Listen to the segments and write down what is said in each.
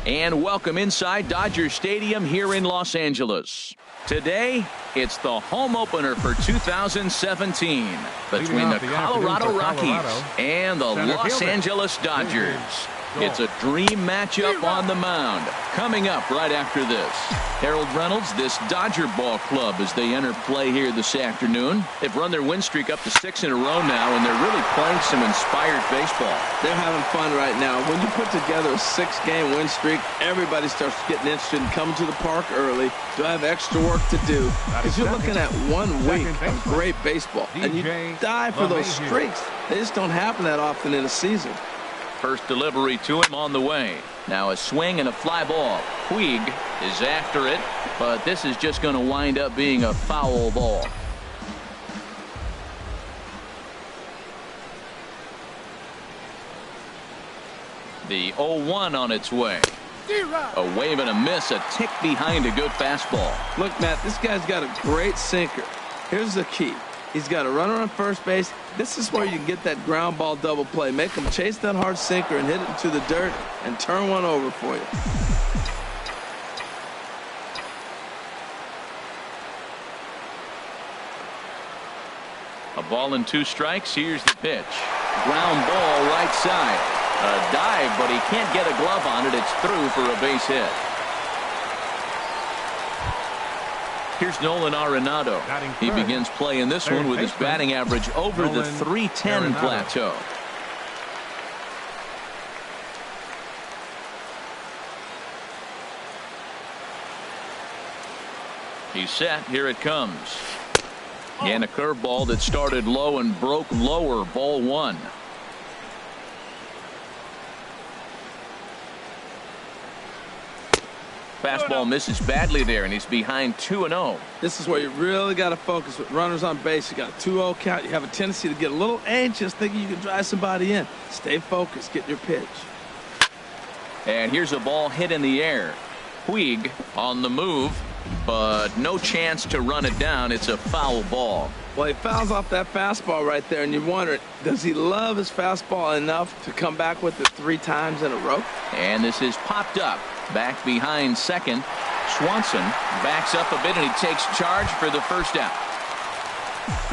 And welcome inside Dodger Stadium here in Los Angeles. Today, it's the home opener for 2017 between the Colorado Rockies and the Los Angeles Dodgers. It's a dream matchup on the mound. Coming up right after this, Harold Reynolds, this Dodger ball club as they enter play here this afternoon. They've run their win streak up to 6 in a row now, and they're really playing some inspired baseball. They're having fun right now. When you put together a 6-game win streak, everybody starts getting interested in coming to the park early. Do I have extra work to do? Because you're looking at 1 week of great baseball, and you die for those streaks. They just don't happen that often in a season. First delivery to him on the way. Now a swing and a fly ball. Puig is after it, but this is just going to wind up being a foul ball. The 0-1 on its way. A wave and a miss, a tick behind a good fastball. Look, Matt, this guy's got a great sinker. Here's the key. He's got a runner on first base. This is where you can get that ground ball double play. Make him chase that hard sinker and hit it into the dirt and turn one over for you. A ball and 2 strikes. Here's the pitch. Ground ball right side. A dive, but he can't get a glove on it. It's through for a base hit. Here's Nolan Arenado. He begins play in this one with his batting average over the .310 plateau. He's set. Here it comes. And a curveball that started low and broke lower. Ball 1. Fastball misses badly there, and he's behind 2-0. This is where you really got to focus with runners on base. You got a 2-0 count. You have a tendency to get a little anxious thinking you can drive somebody in. Stay focused. Get your pitch. And here's a ball hit in the air. Puig on the move, but no chance to run it down. It's a foul ball. Well, he fouls off that fastball right there, and you wonder, does he love his fastball enough to come back with it 3 times in a row? And this is popped up. Back behind second. Swanson backs up a bit, and he takes charge for the first out.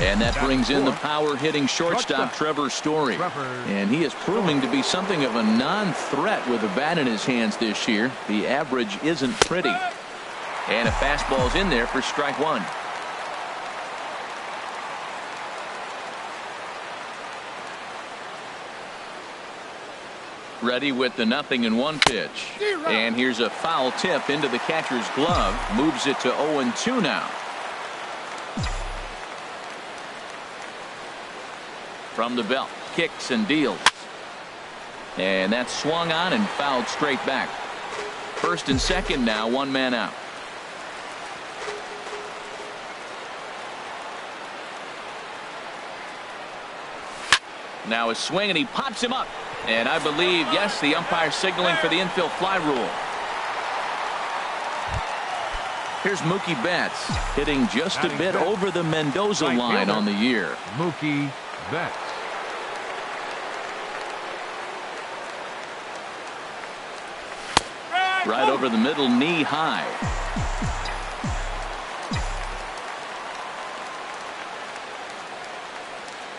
And that brings in the power-hitting shortstop Trevor Story. And he is proving to be something of a non-threat with a bat in his hands this year. The average isn't pretty. And a fastball's in there for strike 1. Ready with the 0-1 pitch. And here's a foul tip into the catcher's glove. Moves it to 0-2 now. From the belt. Kicks and deals. And that's swung on and fouled straight back. First and second now. 1 man out. Now a swing, and he pops him up. And I believe, yes, the umpire signaling for the infield fly rule. Here's Mookie Betts hitting just a bit over the Mendoza line on the year. Mookie Betts. Right over the middle, knee high.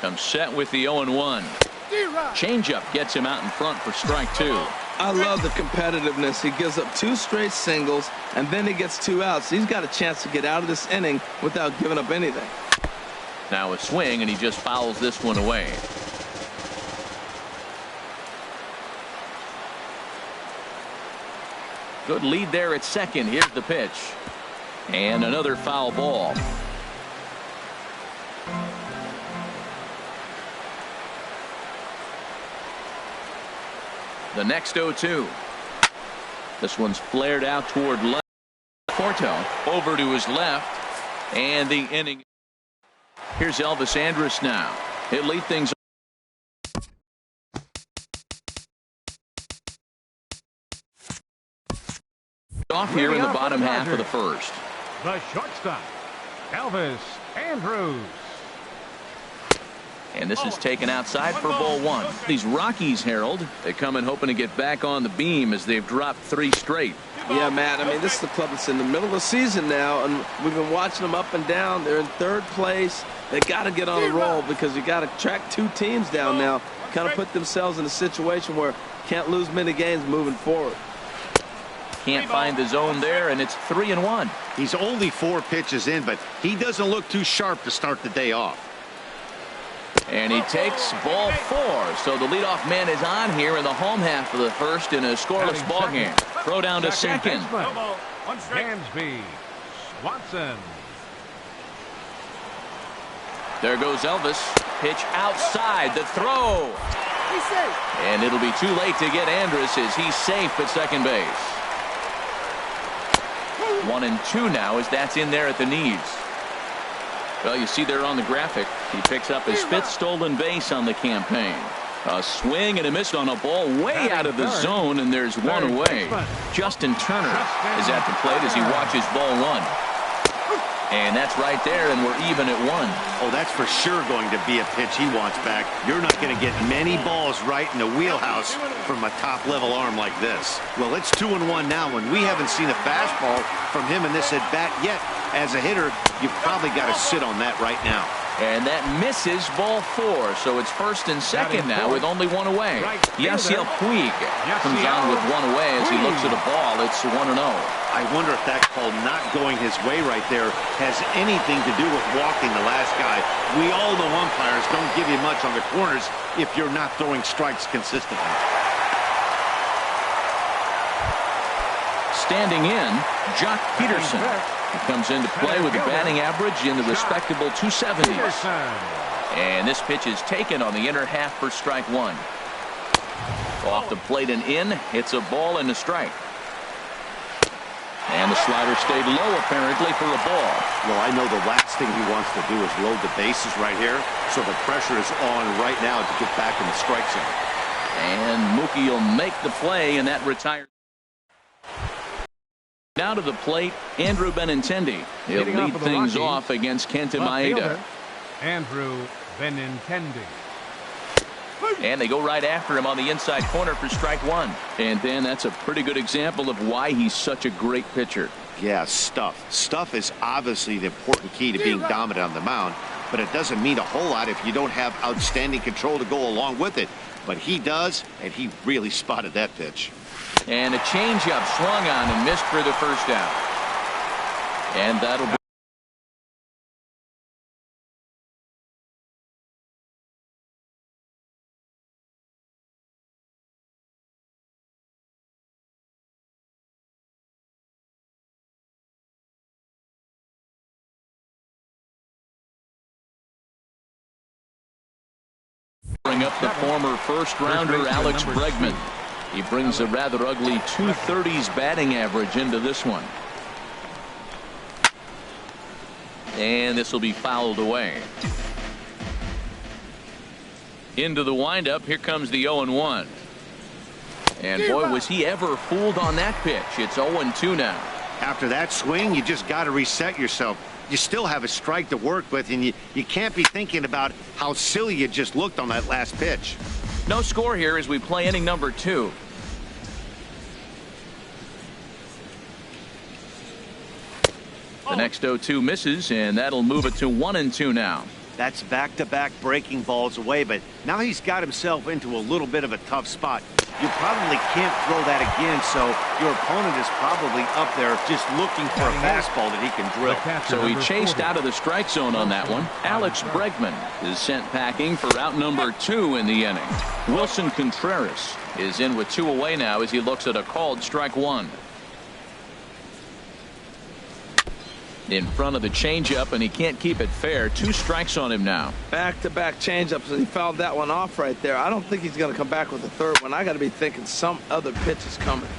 Comes set with the 0-1. Changeup gets him out in front for strike 2. I love the competitiveness. He gives up 2 straight singles, and then he gets 2 outs. He's got a chance to get out of this inning without giving up anything. Now a swing, and he just fouls this one away. Good lead there at second. Here's the pitch. And another foul ball. The next 0-2. This one's flared out toward left. Porto over to his left. And the inning. Here's Elvis Andrus now. He'll lead things off here in the bottom half of the first. The shortstop, Elvis Andrus. And this is taken outside for ball one. These Rockies, Harold, they come in hoping to get back on the beam as they've dropped 3 straight. Yeah, Matt, I mean, this is the club that's in the middle of the season now, and we've been watching them up and down. They're in 3rd place. They got to get on a roll because you got to track 2 teams down now, kind of put themselves in a situation where can't lose many games moving forward. Can't find the zone there, and it's 3-1. He's only 4 pitches in, but he doesn't look too sharp to start the day off. And he takes ball 4. So the leadoff man is on here in the home half of the first in a scoreless ball game. Throw down to second. Dansby Swanson. There goes Elvis. Pitch outside. The throw. He's safe. And it'll be too late to get Andrus as he's safe at second base. 1-2 now as that's in there at the knees. Well, you see there on the graphic, he picks up his 5th stolen base on the campaign. A swing and a miss on a ball way out of the zone, and there's one away. Justin Turner is at the plate as he watches ball 1. And that's right there, and we're even at 1. Oh, that's for sure going to be a pitch he wants back. You're not going to get many balls right in the wheelhouse from a top-level arm like this. Well, it's 2-1 now, and we haven't seen a fastball from him in this at-bat yet. As a hitter, you've probably got to sit on that right now. And that misses ball 4, so it's 1st and 2nd now with only 1 away. Yasiel Puig comes on with 1 away as he looks at a ball. It's 1-0. I wonder if that call not going his way right there has anything to do with walking the last guy. We all know umpires don't give you much on the corners if you're not throwing strikes consistently. Standing in, Jock Peterson. He comes into play with a batting average in the respectable 270s. And this pitch is taken on the inner half for strike 1. Off the plate and in. It's a ball and a strike. And the slider stayed low apparently for a ball. Well, I know the last thing he wants to do is load the bases right here. So the pressure is on right now to get back in the strike zone. And Mookie will make the play, and that retires. Now to the plate, Andrew Benintendi. He'll lead things off against Kenta Maeda. Andrew Benintendi. And they go right after him on the inside corner for strike 1. And Dan, that's a pretty good example of why he's such a great pitcher. Yeah, stuff. Stuff is obviously the important key to being dominant on the mound, but it doesn't mean a whole lot if you don't have outstanding control to go along with it. But he does, and he really spotted that pitch. And a changeup swung on and missed for the first out. And that'll be. Bring up the former first-rounder Alex Bregman. He brings a rather ugly 230s batting average into this one. And this will be fouled away. Into the windup. Here comes the 0-1. And boy, was he ever fooled on that pitch. It's 0-2 now. After that swing, you just got to reset yourself. You still have a strike to work with, and you can't be thinking about how silly you just looked on that last pitch. No score here as we play inning number 2. The next 0-2 misses, and that'll move it to 1-2 now. That's back-to-back breaking balls away, but now he's got himself into a little bit of a tough spot. You probably can't throw that again, so your opponent is probably up there just looking for a fastball that he can drill. So he chased out of the strike zone on that one. Alex Bregman is sent packing for out number 2 in the inning. Wilson Contreras is in with 2 away now as he looks at a called strike 1. In front of the changeup, and he can't keep it fair. 2 strikes on him now. Back-to-back changeups, and he fouled that one off right there. I don't think he's going to come back with a third one. I got to be thinking some other pitch is coming.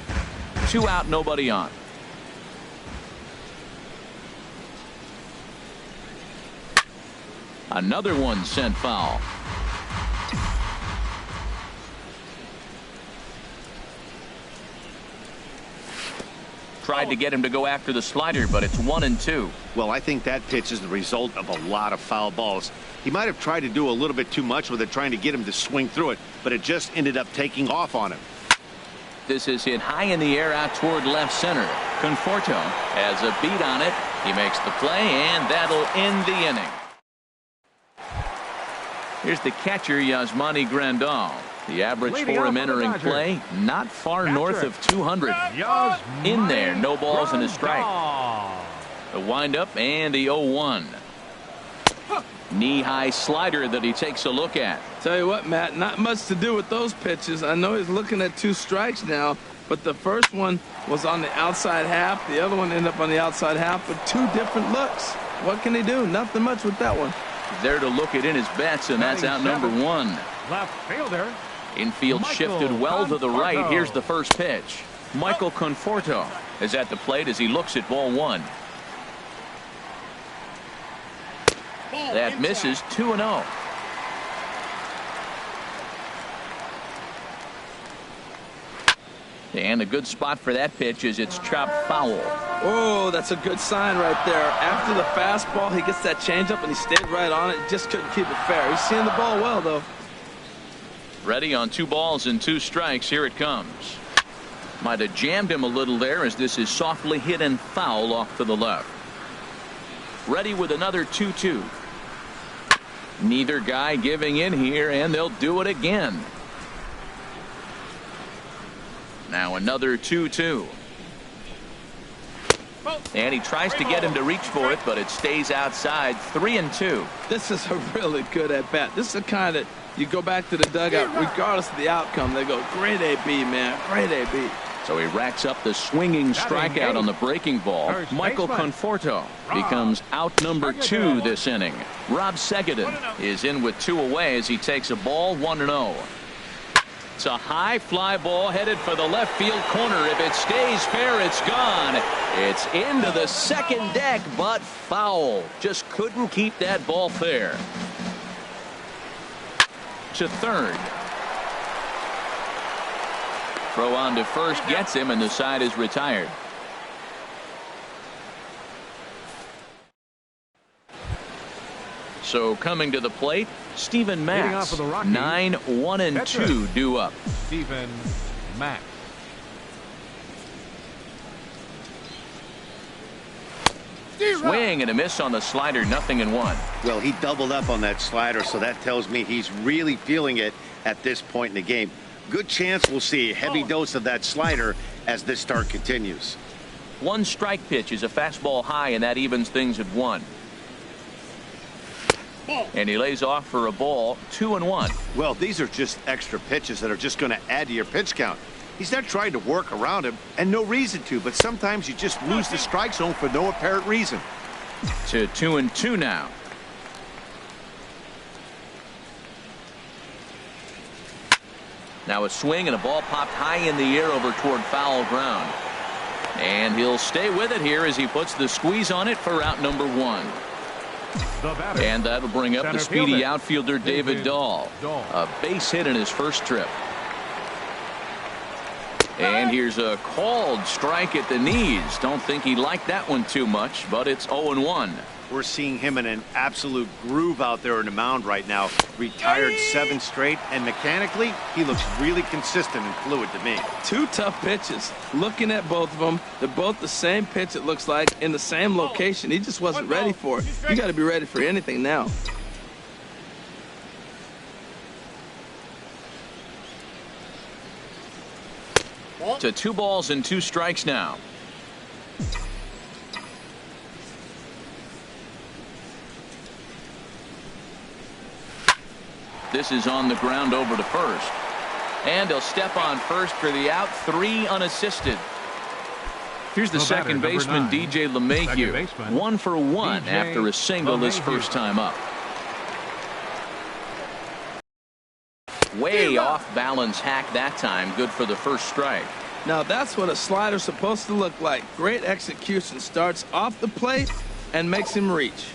2 out, nobody on. Another one sent foul. tried to get him to go after the slider, but it's 1-2. Well, I think that pitch is the result of a lot of foul balls. He might have tried to do a little bit too much with it, trying to get him to swing through it, but it just ended up taking off on him. This is hit high in the air out toward left center. Conforto has a beat on it. He makes the play, and that'll end the inning. Here's the catcher, Yasmani Grandal. The average for him entering play, not far north of 200. In there, no balls and a strike. The windup and the 0-1. Knee-high slider that he takes a look at. Tell you what, Matt, not much to do with those pitches. I know he's looking at 2 strikes now, but the first one was on the outside half. The other one ended up on the outside half with 2 different looks. What can he do? Nothing much with that one. There to look it in his bets, and that's out number 1. Left fielder. Infield shifted well to the right. Here's the first pitch. Michael Conforto is at the plate as he looks at ball 1. That misses. 2-0. And a good spot for that pitch is it's chopped foul. Oh, that's a good sign right there. After the fastball, he gets that changeup and he stayed right on it. Just couldn't keep it fair. He's seeing the ball well, though. Ready on 2 balls and 2 strikes. Here it comes. Might have jammed him a little there as this is softly hit and foul off to the left. Ready with another 2-2. Neither guy giving in here, and they'll do it again. Now another 2-2. And he tries to get him to reach for it, but it stays outside. 3-2. This is a really good at-bat. This is the kind that you go back to the dugout, regardless of the outcome. They go, great AB, man, great AB. So he racks up the swinging strikeout on the breaking ball. Michael Conforto becomes out number 2 this inning. Rob Segedin is in with 2 away as he takes a ball 1-0. It's a high fly ball headed for the left field corner. If it stays fair, it's gone. It's into the second deck, but foul. Just couldn't keep that ball fair. To third. Throw on to first gets him, and the side is retired. So coming to the plate, Steven Matz. 9-1-2 due up. Steven Matz. Swing and a miss on the slider. 0-1. Well, he doubled up on that slider, so that tells me he's really feeling it at this point in the game. Good chance we'll see a heavy dose of that slider as this start continues. 1 strike pitch is a fastball high, and that evens things at 1. And he lays off for a ball. 2-1. Well, these are just extra pitches that are just going to add to your pitch count. He's not trying to work around him, and no reason to, but sometimes you just lose the strike zone for no apparent reason. To 2-2 now. Now a swing and a ball popped high in the air over toward foul ground. And he'll stay with it here as he puts the squeeze on it for out number 1. And that'll bring up the speedy outfielder David Dahl. A base hit in his first trip. And here's a called strike at the knees. Don't think he liked that one too much, but it's 0-1. We're seeing him in an absolute groove out there in the mound right now. Retired 7 straight, and mechanically, he looks really consistent and fluid to me. 2 tough pitches. Looking at both of them, they're both the same pitch, it looks like, in the same location. He just wasn't ready for it. You got to be ready for anything now. To 2 balls and 2 strikes now. This is on the ground over to first. And he'll step on first for the out. 3 unassisted. Here's the second baseman, DJ LeMahieu. 1 for 1 after a single his first time up. Way off balance hack that time. Good for the first strike. Now that's what a slider's supposed to look like. Great execution. Starts off the plate and makes him reach.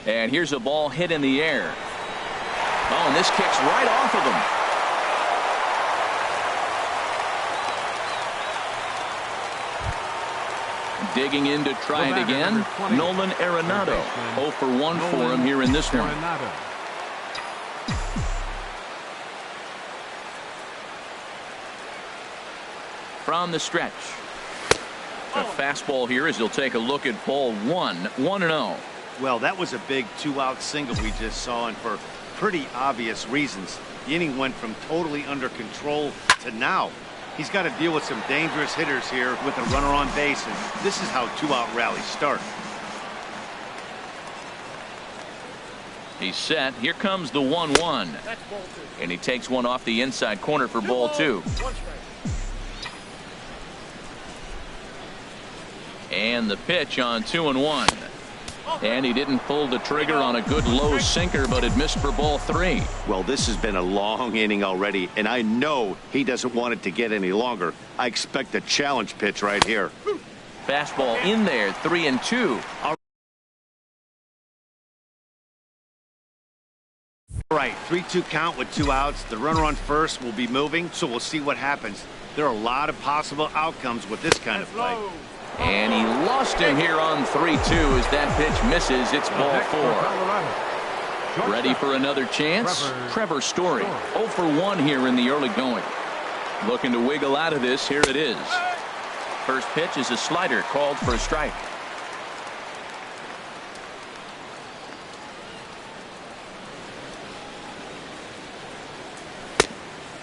And here's a ball hit in the air. Oh, and this kicks right off of him. Digging in to try it again, Nolan Arenado. 0 for 1 for him here in this one. From the stretch. A fastball here as he'll take a look at ball 1. 1-0. Well, that was a big 2-out single we just saw, and for pretty obvious reasons. The inning went from totally under control to now. He's got to deal with some dangerous hitters here with a runner on base, and this is how 2-out rallies start. He's set. Here comes the 1-1. And he takes one off the inside corner for ball 2. And the pitch on 2-1. And he didn't pull the trigger on a good low sinker, but it missed for ball 3. Well, this has been a long inning already, and I know he doesn't want it to get any longer. I expect a challenge pitch right here. Fastball in there, 3-2. All right, 3-2 count with 2 outs. The runner on first will be moving, so we'll see what happens. There are a lot of possible outcomes with this kind of play. And he lost him here on 3-2 as that pitch misses. It's ball 4. Ready for another chance? Trevor Story. 0 for 1 here in the early going. Looking to wiggle out of this. Here it is. First pitch is a slider called for a strike.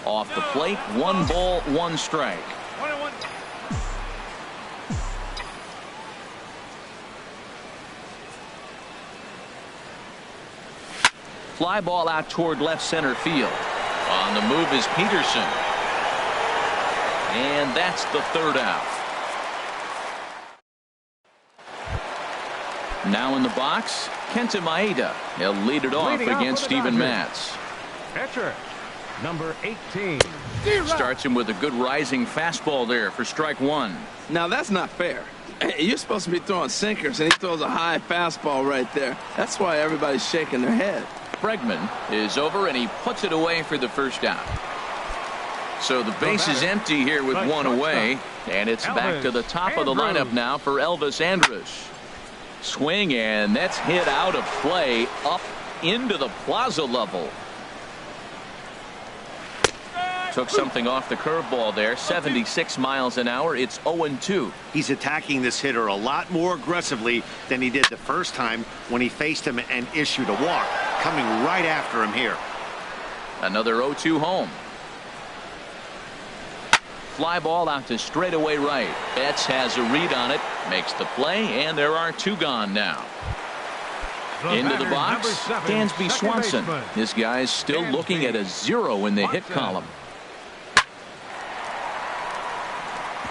Off the plate, 1 ball, 1 strike. Fly ball out toward left center field. On the move is Peterson. And that's the 3rd out. Now in the box, Kenta Maeda. He'll lead it off against Steven Matz. Catcher, number 18. Starts him with a good rising fastball there for strike 1. Now that's not fair. You're supposed to be throwing sinkers, and he throws a high fastball right there. That's why everybody's shaking their head. Bregman is over, and he puts it away for the first out. So the base is empty here with 1 away, and it's back to the top of the lineup now for Elvis Andrus. Swing, and that's hit out of play up into the plaza level. Took something off the curveball there. 76 miles an hour. It's 0-2. He's attacking this hitter a lot more aggressively than he did the first time when he faced him and issued a walk. Coming right after him here. Another 0-2 home. Fly ball out to straightaway right. Betts has a read on it. Makes the play, and there are 2 gone now. Into the box, Dansby Swanson. This guy's still looking at a 0 in the hit column.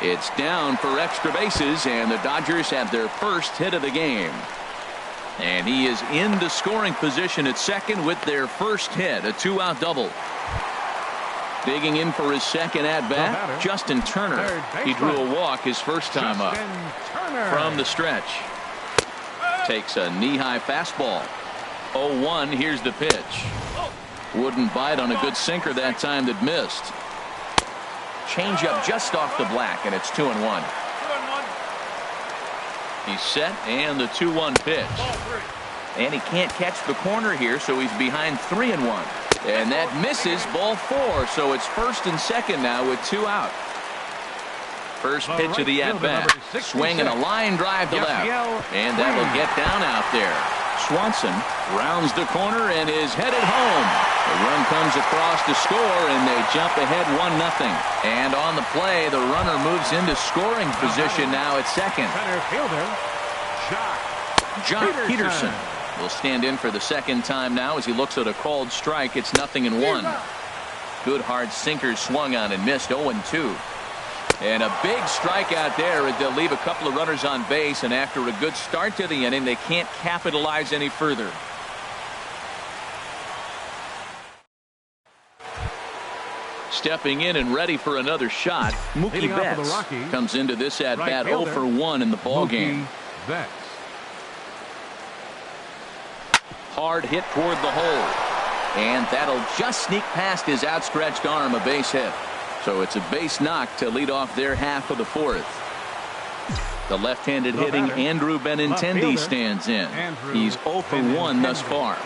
It's down for extra bases, and the Dodgers have their first hit of the game. And he is in the scoring position at second with their first hit, a 2-out double. Digging in for his second at-bat, Justin Turner. He drew a walk his first time up. From the stretch. Takes a knee-high fastball. 0-1, here's the pitch. Wouldn't bite on a good sinker that time that missed. Changeup just off the black, and it's 2-1. He's set, and the 2-1 pitch. And he can't catch the corner here, so he's behind 3-1. And that misses, ball 4, so it's first and second now with 2 out. First pitch of the at-bat. Swing and a line drive to left. And that will get down out there. Swanson rounds the corner and is headed home. The run comes across to score, and they jump ahead 1-0. And on the play, the runner moves into scoring position now at second. Jock Peterson will stand in for the second time now as he looks at a called strike. It's 0-1. Good hard sinker swung on and missed. 0-2. And a big strikeout there as they'll leave a couple of runners on base, and after a good start to the inning, they can't capitalize any further. Stepping in and ready for another shot, Mookie Betts comes into this at-bat 0 for 1 in the ballgame. Hard hit toward the hole, and that'll just sneak past his outstretched arm, a base hit. So it's a base knock to lead off their half of the 4th. The left-handed hitting Andrew Benintendi stands in. He's 0 for 1 thus far.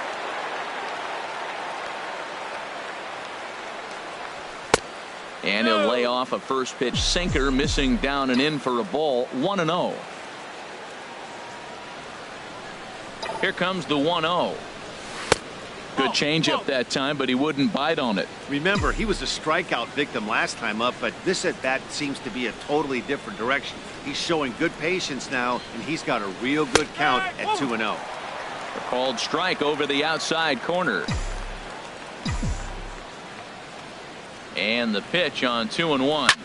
And he'll lay off a first pitch sinker, missing down and in for a ball. 1-0. Here comes the 1-0. Good changeup that time, but he wouldn't bite on it. Remember, he was a strikeout victim last time up, but this at bat seems to be a totally different direction. He's showing good patience now, and he's got a real good count at 2-0. A called strike over the outside corner. And the pitch on 2-1.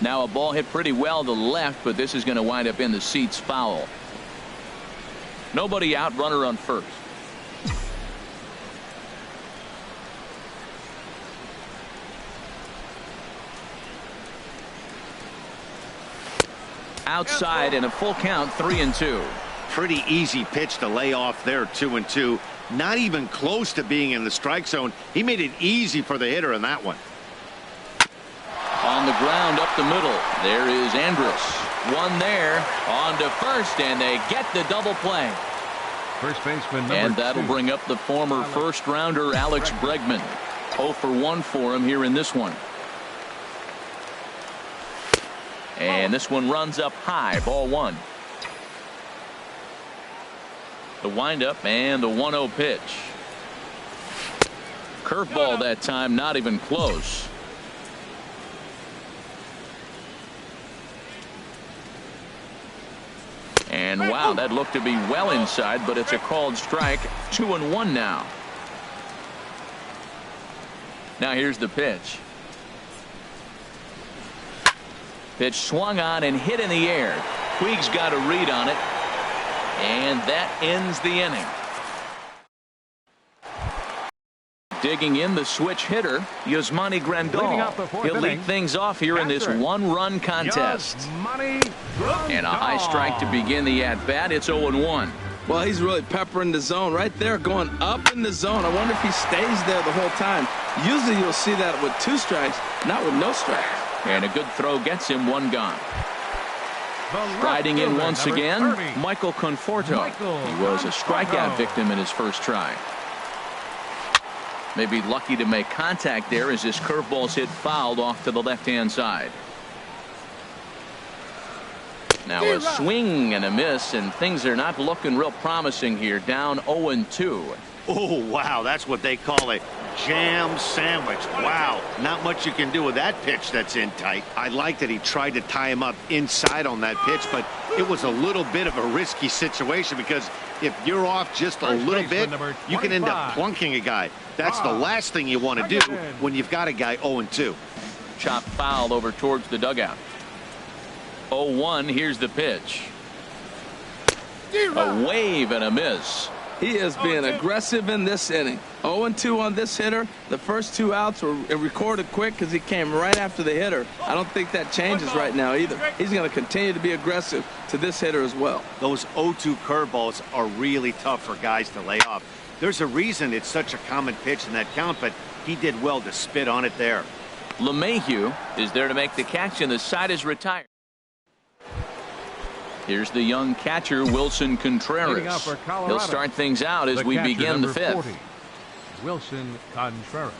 Now a ball hit pretty well to left, but this is going to wind up in the seats foul. Nobody out, runner on first. Outside and a full count, 3-2. Pretty easy pitch to lay off there, 2-2. Not even close to being in the strike zone. He made it easy for the hitter in that one. On the ground up the middle. There is Andrus. One there. On to first, and they get the double play. First baseman number and that'll 2. bring up the former first rounder Alex Bregman. 0 for 1 for him here in this one. And this one runs up high, ball 1. The windup and the 1-0 pitch. Curveball that time, not even close. And wow, that looked to be well inside, but it's a called strike. 2-1 now. Now here's the pitch. Pitch swung on and hit in the air. Puig's got a read on it. And that ends the inning. Digging in the switch hitter, Yasmani Grandal. He'll lead things off here in this one-run contest. And a high strike to begin the at-bat. It's 0-1. Well, he's really peppering the zone right there, going up in the zone. I wonder if he stays there the whole time. Usually you'll see that with 2 strikes, not with no strikes. And a good throw gets him, 1 gone. Striding in once again, Michael Conforto. He was a strikeout victim in his first try. Maybe lucky to make contact there as this curveball's hit fouled off to the left-hand side. Now a swing and a miss, and things are not looking real promising here. Down 0-2. Oh, wow, that's what they call a jam sandwich. Wow, not much you can do with that pitch that's in tight. I like that he tried to tie him up inside on that pitch, but it was a little bit of a risky situation because if you're off just a little bit, you can end up plunking a guy. That's the last thing you want to do when you've got a guy 0-2. Chop foul over towards the dugout. 0-1, here's the pitch. A wave and a miss. He is being aggressive in this inning. 0-2 on this hitter. The first 2 outs were recorded quick because he came right after the hitter. I don't think that changes right now either. He's going to continue to be aggressive to this hitter as well. Those 0-2 curveballs are really tough for guys to lay off. There's a reason it's such a common pitch in that count, but he did well to spit on it there. LeMahieu is there to make the catch, and the side is retired. Here's the young catcher, Wilson Contreras. He'll start things out as we begin the 5th. 40, Wilson Contreras.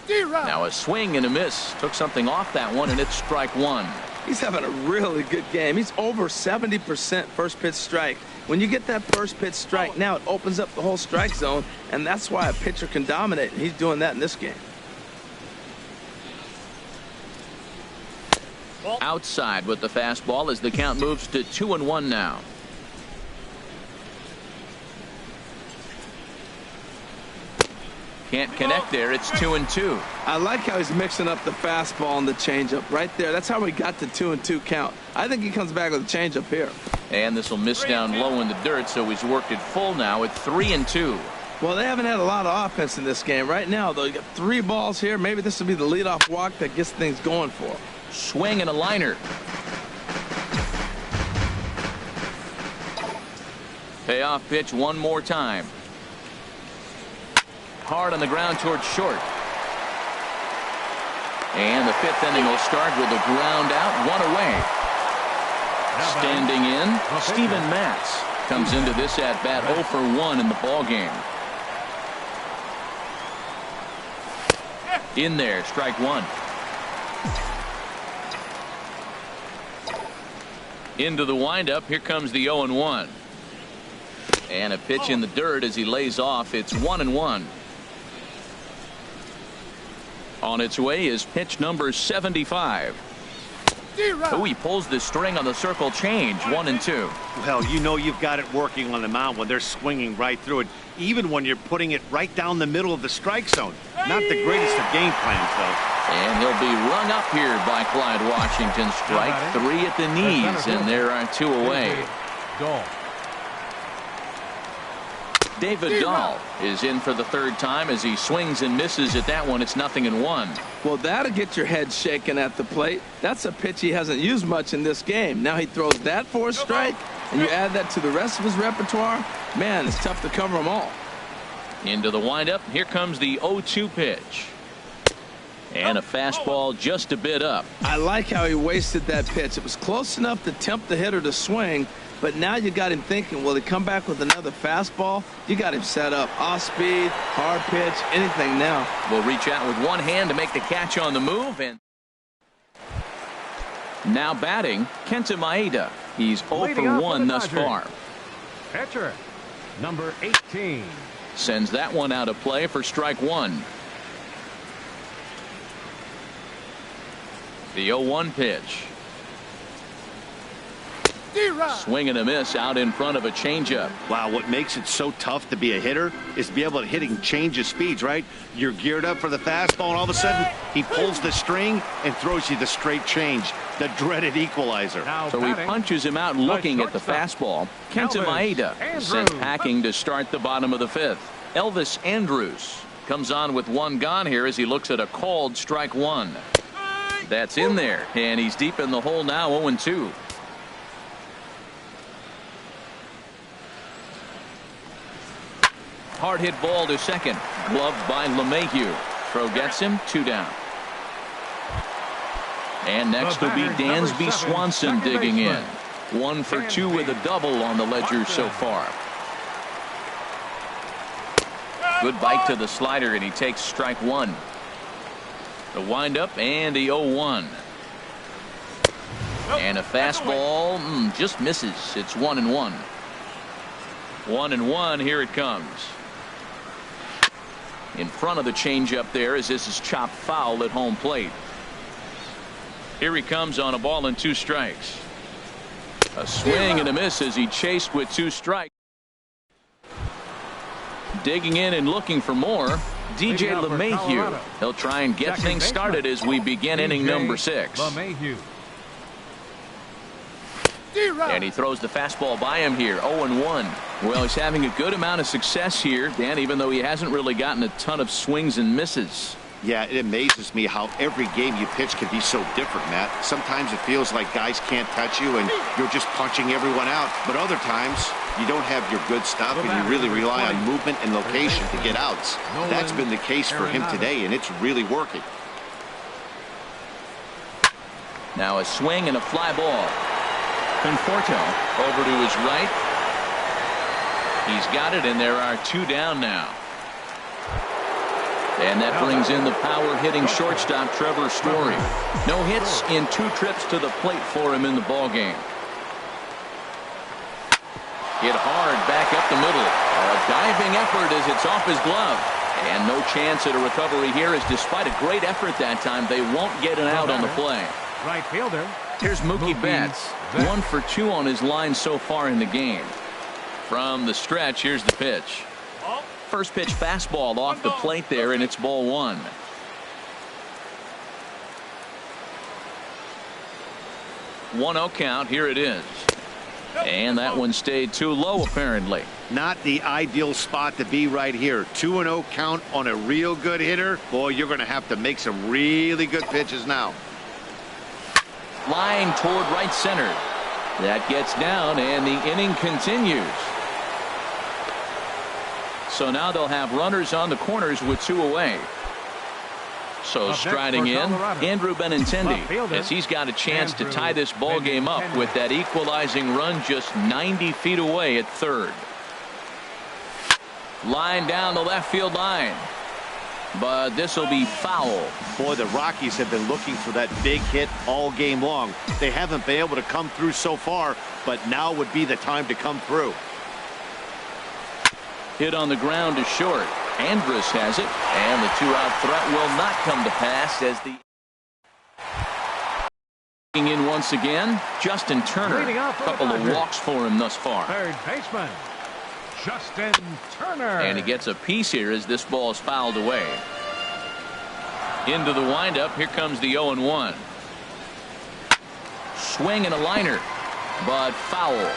Now a swing and a miss. Took something off that one, and it's strike 1. He's having a really good game. He's over 70% first pitch strike. When you get that first pitch strike, now it opens up the whole strike zone, and that's why a pitcher can dominate. He's doing that in this game. Outside with the fastball as the count moves to 2-1 now. Can't connect there. It's 2-2. I like how he's mixing up the fastball and the changeup right there. That's how we got the 2-2 count. I think he comes back with a changeup here. And this will miss down low in the dirt, so he's worked it full now at 3-2. Well, they haven't had a lot of offense in this game. Right now, though, you got 3 balls here. Maybe this will be the leadoff walk that gets things going for him. Swing and a liner. Payoff pitch one more time. Hard on the ground towards short. And the 5th inning will start with a ground out, 1 away. Standing in, Steven Matz comes into this at-bat 0 for 1 in the ballgame. In there, strike one. Into the windup, here comes the 0-1. And a pitch in the dirt as he lays off. It's 1-1. On its way is pitch number 75. Oh, he pulls the string on the circle change. 1-2. Well, you know you've got it working on the mound when they're swinging right through it, even when you're putting it right down the middle of the strike zone. Not the greatest of game plans, though. And he'll be rung up here by Clyde Washington. Strike 3 at the knees, and there are 2 away. David Dahl is in for the 3rd time as he swings and misses at that one. It's 0-1. Well, that'll get your head shaken at the plate. That's a pitch he hasn't used much in this game. Now he throws that for a strike, and you add that to the rest of his repertoire. Man, it's tough to cover them all. Into the windup. Here comes the 0-2 pitch. And a fastball just a bit up. I like how he wasted that pitch. It was close enough to tempt the hitter to swing, but now you got him thinking, will he come back with another fastball? You got him set up. Off speed, hard pitch, anything now. Will reach out with one hand to make the catch on the move. And now batting, Kenta Maeda. He's 0 for 1 thus far. Catcher, number 18. Sends that one out of play for strike 1. The 0-1 pitch. Swing and a miss out in front of a changeup. Wow, what makes it so tough to be a hitter is to be able to hitting change of speeds, right? You're geared up for the fastball, and all of a sudden he pulls the string and throws you the straight change, the dreaded equalizer. So he punches him out looking at the fastball. Kenta Maeda sent packing to start the bottom of the 5th. Elvis Andrus comes on with 1 gone here as he looks at a called strike 1. That's in there, and he's deep in the hole now. 0-2. Hard hit ball to second. Gloved by LeMahieu. Throw gets him. 2 down. And next will be Dansby Swanson digging in. 1 for 2 with a double on the ledger so far. Good bite to the slider, and he takes strike 1. The windup and the 0-1. And a fastball just misses. It's 1-1. 1-1. Here it comes. In front of the changeup there as this is chopped foul at home plate. Here he comes on a ball and 2 strikes. A swing and a miss as he chased with 2 strikes. Digging in and looking for more. DJ LeMahieu. He'll try and get things started as we begin inning number 6. And he throws the fastball by him here. 0-1. Well, he's having a good amount of success here, Dan, even though he hasn't really gotten a ton of swings and misses. Yeah, it amazes me how every game you pitch can be so different, Matt. Sometimes it feels like guys can't touch you and you're just punching everyone out. But other times you don't have your good stuff and you really rely on movement and location to get outs. That's been the case for him today, and it's really working. Now a swing and a fly ball. Conforto over to his right. He's got it, and there are 2 down now. And that brings in the power-hitting shortstop Trevor Story. No hits in 2 trips to the plate for him in the ballgame. Hit hard back up the middle. A diving effort as it's off his glove. And no chance at a recovery here, as despite a great effort that time, they won't get an out on the play. Right fielder. Here's Mookie Betts. 1 for 2 on his line so far in the game. From the stretch, here's the pitch. First pitch fastball off the plate there, and it's ball 1. One 0 count. Here it is. And that one stayed too low, apparently. Not the ideal spot to be right here. 2-0 count on a real good hitter. Boy, you're going to have to make some really good pitches now. Line toward right center. That gets down, and the inning continues. So now they'll have runners on the corners with 2 away. So striding in, Andrew Benintendi, as he's got a chance to tie this ball game up with that equalizing run just 90 feet away at third. Line down the left field line. But this will be foul. Boy, the Rockies have been looking for that big hit all game long. They haven't been able to come through so far, but now would be the time to come through. Hit on the ground is short. Andrus has it, and the two-out threat will not come to pass as the in once again. Justin Turner, a couple of walks for him thus far. Third baseman, Justin Turner. And he gets a piece here as this ball is fouled away. Into the windup. Here comes the 0-1. Swing and a liner, but foul.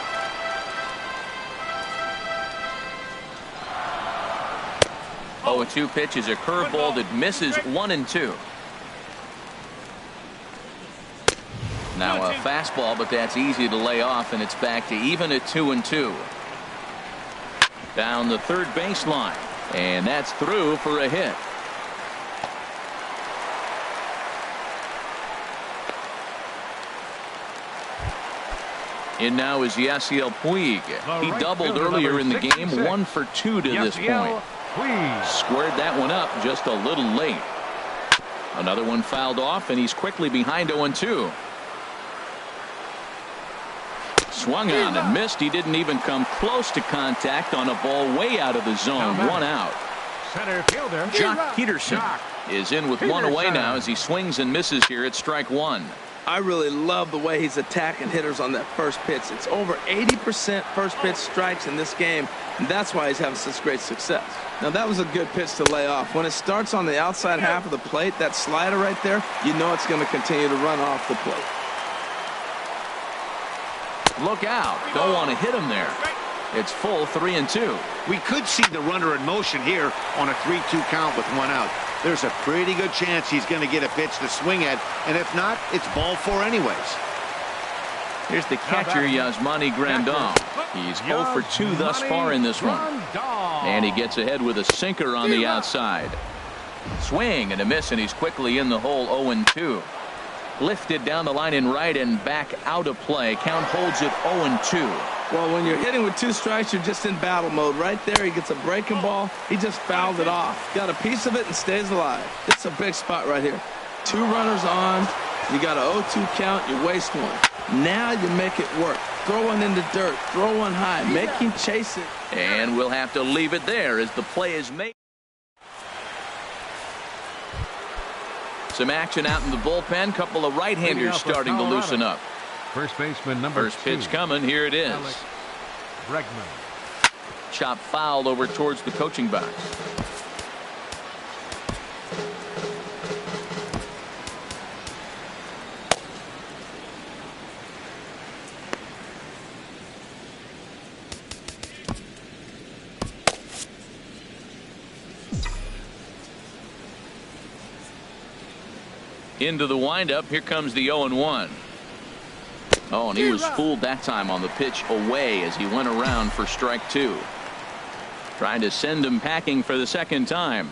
0-2 pitch is a curveball that misses 1-2. Now a fastball, but that's easy to lay off, and it's back to even at 2-2. Down the third baseline, and that's through for a hit. In now is Yasiel Puig. He doubled earlier in the game, 1 for 2 to this point. Squared that one up just a little late. Another one fouled off, and he's quickly behind 0-2. Swung on and missed. He didn't even come close to contact on a ball way out of the zone. 1 out. Center fielder Jock Peterson is in with 1 away now as he swings and misses here at strike 1. I really love the way he's attacking hitters on that first pitch. It's over 80% first pitch strikes in this game, and that's why he's having such great success. Now, that was a good pitch to lay off. When it starts on the outside half of the plate, that slider right there, you know it's going to continue to run off the plate. Look out. Don't want to hit him there. It's full 3-2. We could see the runner in motion here on a 3-2 count with 1 out. There's a pretty good chance he's going to get a pitch to swing at, and if not, it's ball 4 anyways. Here's the catcher, Yasmani Grandal. He's 0 for 2 thus far in this one. And he gets ahead with a sinker on the outside. Swing and a miss, and he's quickly in the hole. 0-2. Lifted down the line in right and back out of play. Count holds it 0-2. Well, when you're hitting with 2 strikes, you're just in battle mode. Right there, he gets a breaking ball. He just fouled it off. Got a piece of it and stays alive. It's a big spot right here. 2 runners on. You got a 0-2 count. You waste 1. Now you make it work. Throw one in the dirt. Throw one high. Make him chase it. And we'll have to leave it there as the play is made. Some action out in the bullpen. Couple of right-handers starting to loosen up. First baseman number 2. First pitch coming. Here it is. Bregman. Chop foul over towards the coaching box. Into the windup. Here comes the 0-1. Oh, and he was fooled that time on the pitch away as he went around for strike 2. Trying to send him packing for the second time.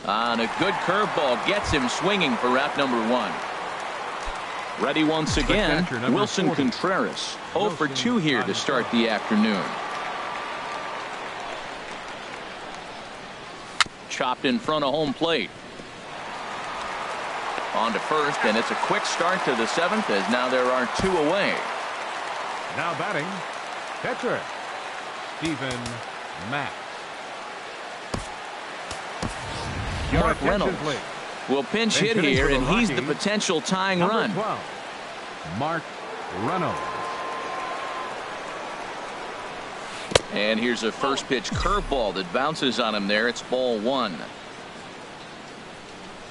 And a good curveball gets him swinging for out number 1. Ready once again, Wilson Contreras. 0 for 2 here to start the afternoon. Chopped in front of home plate. On to first, and it's a quick start to the 7th as now there are 2 away. Now batting, catcher Stephen Mack. Mark Reynolds will pinch hit here, and he's the potential tying run. 12, Mark Reynolds. And here's a first pitch curveball that bounces on him there. It's ball 1.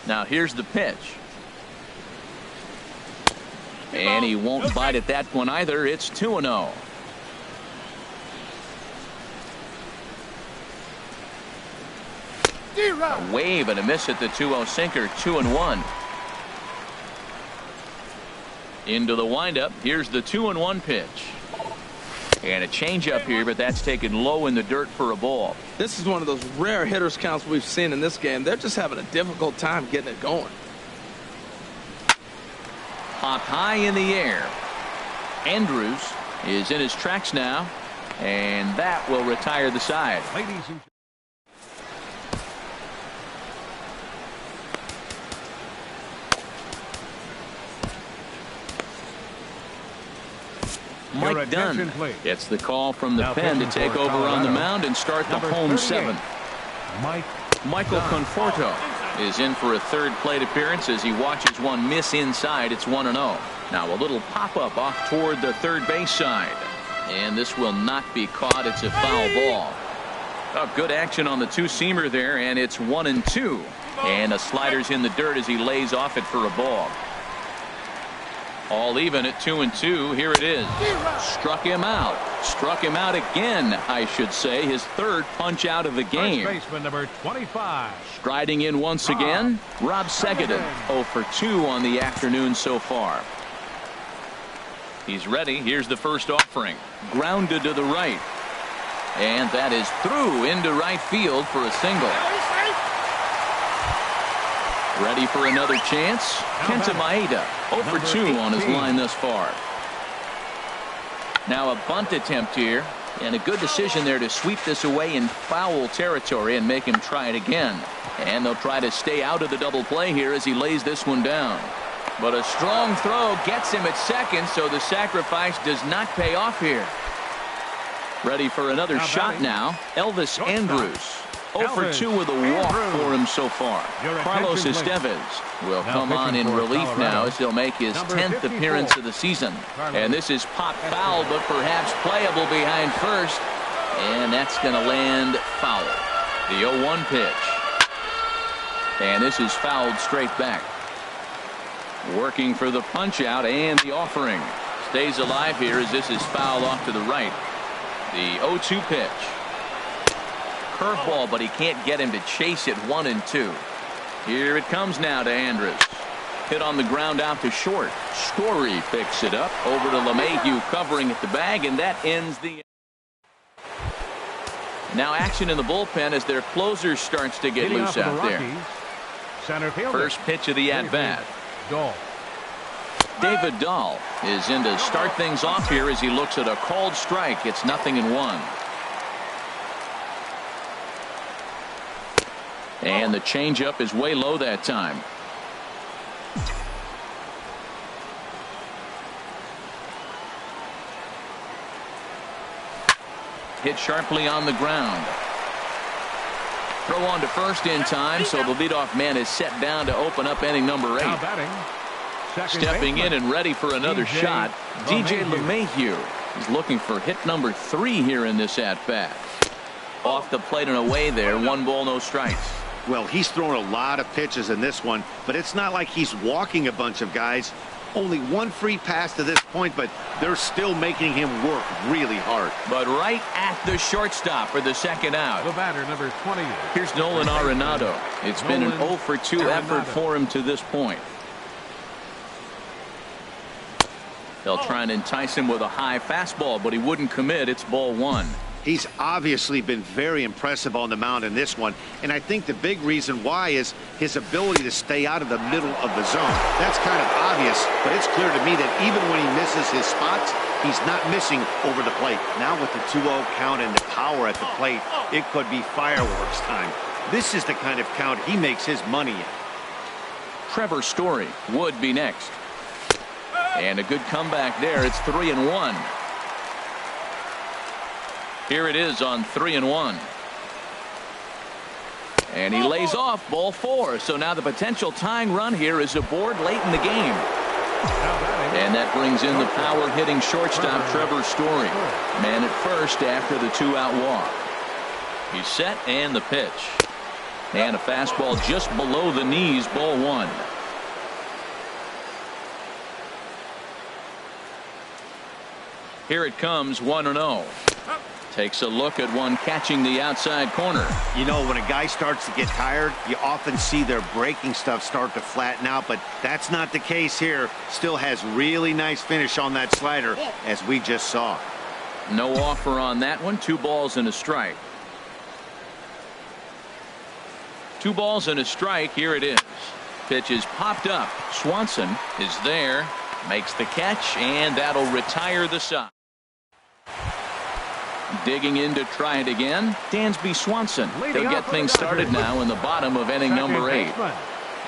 Now here's the pitch. And he won't bite at that one either. It's 2-0. A wave and a miss at the 2-0 sinker. 2-1. Into the windup. Here's the 2-1 pitch. And a changeup here, but that's taken low in the dirt for a ball. This is one of those rare hitters counts we've seen in this game. They're just having a difficult time getting it going. Popped high in the air. Andrews is in his tracks now, and that will retire the side. Ladies and Mike Dunn gets the call from the pen to take over on the mound and start the home 7. Michael Conforto is in for a third plate appearance as he watches one miss inside. It's 1-0. Now a little pop-up off toward the third base side. And this will not be caught. It's a foul ball. Oh, good action on the two-seamer there, and it's 1-2. And a slider's in the dirt as he lays off it for a ball. All even at 2-2. Here it is. Struck him out. Struck him out again, I should say. His third punch out of the game. First baseman number 25. Striding in once again, Rob Segedin. 0 for 2 on the afternoon so far. He's ready. Here's the first offering. Grounded to the right. And that is through into right field for a single. Ready for another chance. Kenta Maeda 0 for 2 on his line thus far. Now a bunt attempt here, and a good decision there to sweep this away in foul territory and make him try it again. And they'll try to stay out of the double play here as he lays this one down. But a strong throw gets him at second, so the sacrifice does not pay off here. Ready for another shot now. Elvis Andrews 0 for 2 with a walk for him so far. Carlos Estevez will come on in relief now as he'll make his 10th appearance of the season. And this is popped foul, but perhaps playable behind first. And that's going to land foul. The 0-1 pitch. And this is fouled straight back. Working for the punch out and the offering. Stays alive here as this is fouled off to the right. The 0-2 pitch. Curveball, but he can't get him to chase it. 1-2. Here it comes now to Andrus. Hit on the ground out to short. Story picks it up over to LeMahieu covering at the bag, and that ends the. Now action in the bullpen as their closer starts to get loose out there. First pitch of the at-bat. David Dahl is in to start things off here as he looks at a called strike. It's 0-1. And the changeup is way low that time. Hit sharply on the ground. Throw on to first in time, so the leadoff man is set down to open up inning number 8. Stepping in and ready for another shot, DJ LeMahieu is looking for hit number 3 here in this at-bat. Off the plate and away there, 1 ball, no strikes. Well, he's thrown a lot of pitches in this one, but it's not like he's walking a bunch of guys. Only 1 free pass to this point, but they're still making him work really hard. But right at the shortstop for the second out. The batter, number 20. Here's Nolan Arenado. It's been an 0 for 2 effort for him to this point. They'll try and entice him with a high fastball, but he wouldn't commit. It's ball 1. He's obviously been very impressive on the mound in this one, and I think the big reason why is his ability to stay out of the middle of the zone. That's kind of obvious, but it's clear to me that even when he misses his spots, he's not missing over the plate. Now with the 2-0 count and the power at the plate, it could be fireworks time. This is the kind of count he makes his money in. Trevor Story would be next. And a good comeback there. It's 3-1. Here it is on 3-1. And he lays off ball 4. So now the potential tying run here is aboard late in the game. And that brings in the power hitting shortstop Trevor Story. Man at first after the 2-out walk. He's set and the pitch. And a fastball just below the knees, ball 1. Here it comes, 1-0. Takes a look at one catching the outside corner. You know, when a guy starts to get tired, you often see their breaking stuff start to flatten out, but that's not the case here. Still has really nice finish on that slider, as we just saw. No offer on that one. 2 balls and a strike. 2 balls and a strike. Here it is. Pitch is popped up. Swanson is there. Makes the catch, and that'll retire the side. Digging in to try it again. Dansby Swanson. He'll get things started now in the bottom of inning number 8.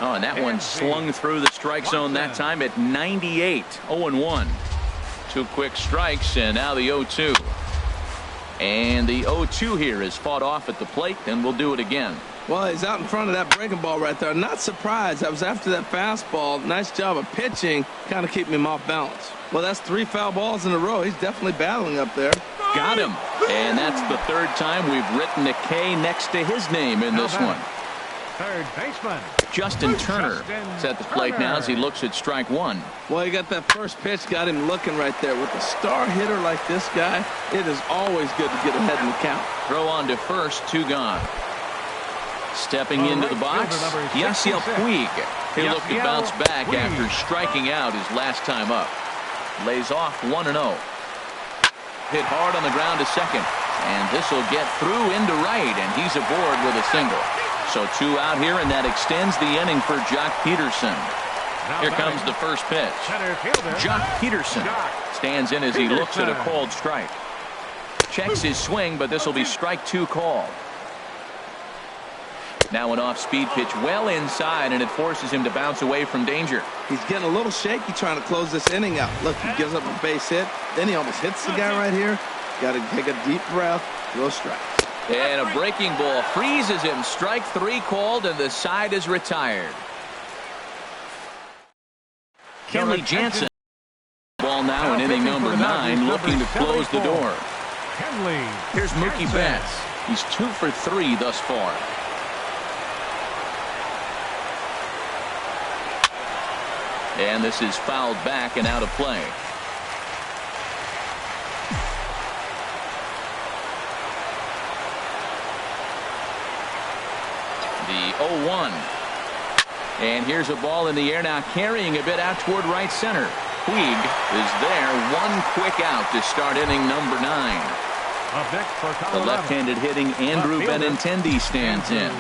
Oh, and that one slung through the strike zone that time at 98. 0-1. 2 quick strikes, and now the 0-2. And the 0-2 here is fought off at the plate, and we'll do it again. Well, he's out in front of that breaking ball right there. Not surprised. I was after that fastball. Nice job of pitching, kind of keeping him off balance. Well, that's 3 foul balls in a row. He's definitely battling up there. Got him. And that's the 3rd time we've written a K next to his name in this one. Third baseman Justin Turner is at the plate now as he looks at strike 1. Well, he got that first pitch, got him looking right there. With a star hitter like this guy, it is always good to get ahead in the count. Throw on to first, 2 gone. Stepping into the box, Yasiel Puig. He'll look to bounce back after striking out his last time up. Lays off 1-0. Hit hard on the ground to second. And this will get through into right, and he's aboard with a single. So 2 out here, and that extends the inning for Jock Peterson. Here comes the first pitch. Jock Peterson stands in as he looks at a called strike. Checks his swing, but this will be strike 2 called. Now an off-speed pitch well inside, and it forces him to bounce away from danger. He's getting a little shaky trying to close this inning out. Look, he gives up a base hit. Then he almost hits the guy right here. Got to take a deep breath. Throw strike. And a breaking ball freezes him. Strike 3 called, and the side is retired. Kenley Jansen. Ball now in inning number 9, looking to close the door. Here's Mookie Betts. He's 2 for 3 thus far. And this is fouled back and out of play. The 0-1. And here's a ball in the air now, carrying a bit out toward right center. Puig is there. 1 quick out to start inning number 9. The left-handed hitting Andrew Benintendi stands in.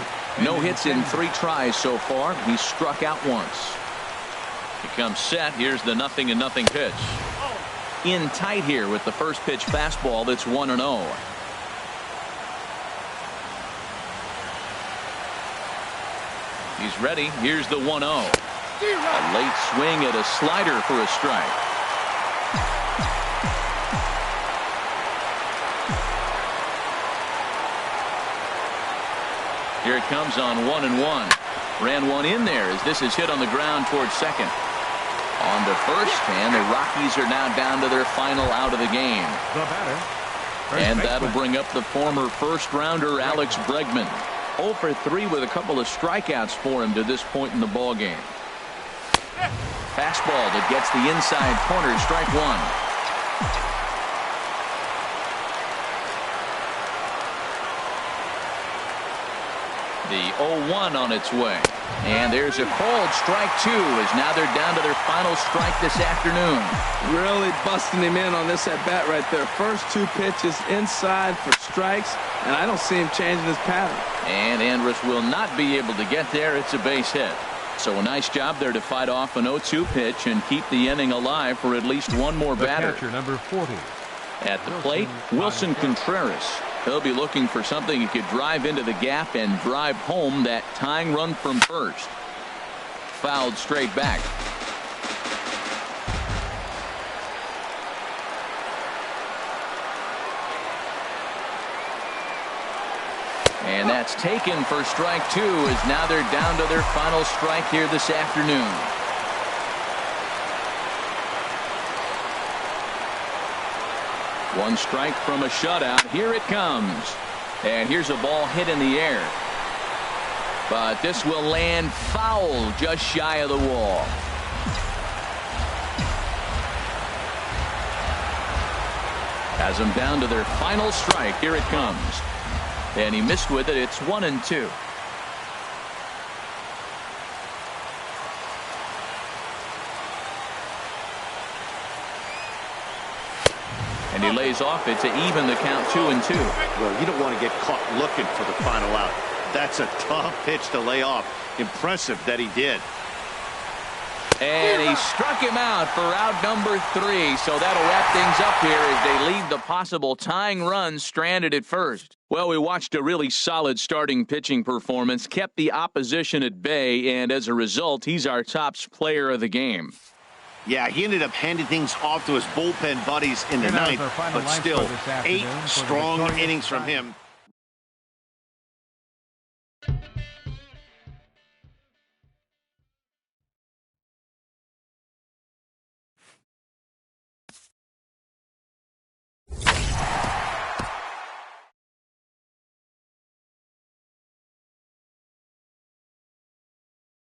No hits in 3 tries so far. He's struck out once. He comes set. Here's the 0-0 pitch. In tight here with the first pitch fastball that's 1-0. He's ready. Here's the 1-0. A late swing at a slider for a strike. Here it comes on 1-1. Ran one in there as this is hit on the ground towards second. On to first, and the Rockies are now down to their final out of the game. And that'll bring up the former first-rounder Alex Bregman. 0 for 3 with a couple of strikeouts for him to this point in the ballgame. Fastball that gets the inside corner, strike 1. The 0-1 on its way. And there's a called strike 2 as now they're down to their final strike this afternoon. Really busting him in on this at-bat right there. First 2 pitches inside for strikes, and I don't see him changing his pattern. And Andrus will not be able to get there. It's a base hit. So a nice job there to fight off an 0-2 pitch and keep the inning alive for at least one more batter. Catcher number 40. At the plate, Wilson Contreras. He'll be looking for something he could drive into the gap and drive home that tying run from first. Fouled straight back. And that's taken for strike 2 as now they're down to their final strike here this afternoon. One strike from a shutout. Here it comes. And here's a ball hit in the air. But this will land foul just shy of the wall. Has them down to their final strike. Here it comes. And he missed with it. It's 1-2. And he lays off it to even the count 2-2. Well, you don't want to get caught looking for the final out. That's a tough pitch to lay off. Impressive that he did. And he struck him out for out number 3. So that'll wrap things up here as they leave the possible tying run stranded at first. Well, we watched a really solid starting pitching performance, kept the opposition at bay, and as a result, he's our top player of the game. Yeah, he ended up handing things off to his bullpen buddies in the ninth, but still 8 strong innings from him.